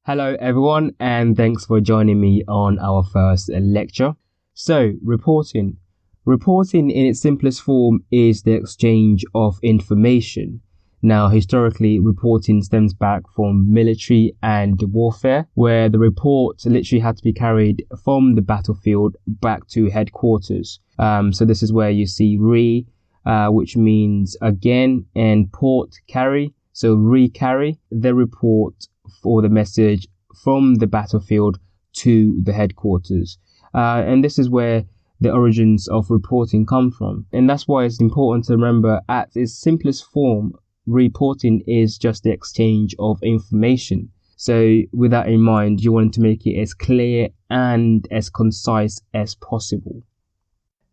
Hello everyone, and thanks for joining me on our first lecture. So, reporting. Reporting in its simplest form is the exchange of information. Now, historically, reporting stems back from military and warfare, where the report literally had to be carried from the battlefield back to headquarters. So this is where you see which means again, and port, carry. So re-carry the report or the message from the battlefield to the headquarters. And this is where the origins of reporting come from. And that's why it's important to remember at its simplest form, reporting is just the exchange of information. So with that in mind, you want to make it as clear and as concise as possible.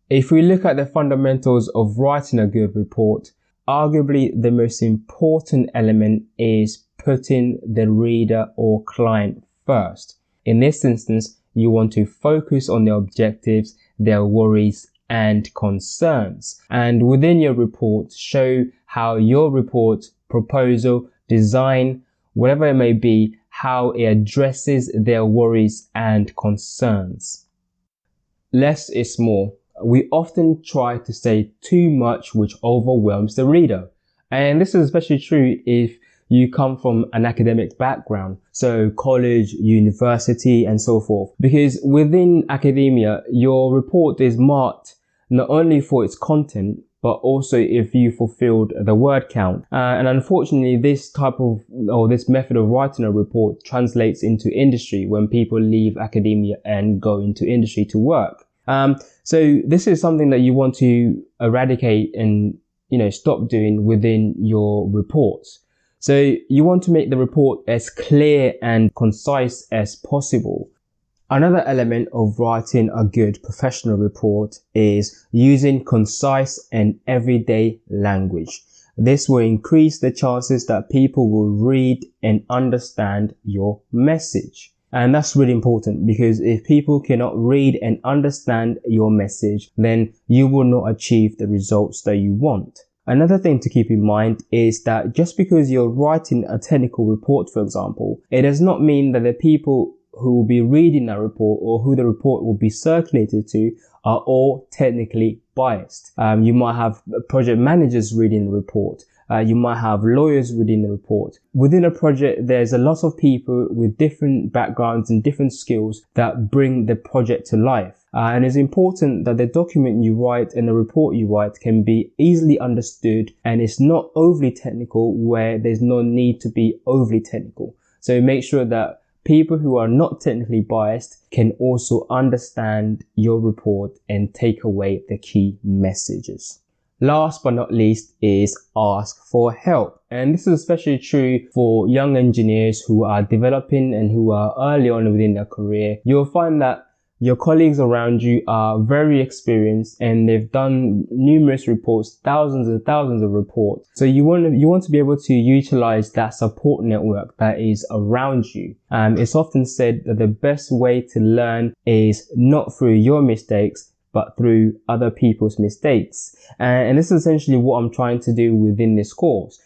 If we look at the fundamentals of writing a good report, arguably the most important element is putting the reader or client first. In this instance, you want to focus on their objectives, their worries and concerns. And within your report, show how your report, proposal, design, whatever it may be, how it addresses their worries and concerns. Less is more. We often try to say too much, which overwhelms the reader. And this is especially true if you come from an academic background, so college, university, and so forth. Because within academia, your report is marked not only for its content, but also if you fulfilled the word count. And unfortunately, this method of writing a report translates into industry when people leave academia and go into industry to work. So this is something that you want to eradicate and, stop doing within your reports. So you want to make the report as clear and concise as possible. Another element of writing a good professional report is using concise and everyday language. This will increase the chances that people will read and understand your message. And that's really important, because if people cannot read and understand your message, then you will not achieve the results that you want. Another thing to keep in mind is that just because you're writing a technical report, for example, it does not mean that the people who will be reading that report or who the report will be circulated to are all technically biased. You might have project managers reading the report. You might have lawyers reading the report. Within a project, there's a lot of people with different backgrounds and different skills that bring the project to life. And it's important that the document you write and the report you write can be easily understood, and it's not overly technical where there's no need to be overly technical. So make sure that people who are not technically biased can also understand your report and take away the key messages. Last but not least is ask for help. And this is especially true for young engineers who are developing and who are early on within their career. You'll find that your colleagues around you are very experienced and they've done numerous reports, thousands and thousands of reports. So you want to be able to utilize that support network that is around you. It's often said that the best way to learn is not through your mistakes, but through other people's mistakes. And this is essentially what I'm trying to do within this course.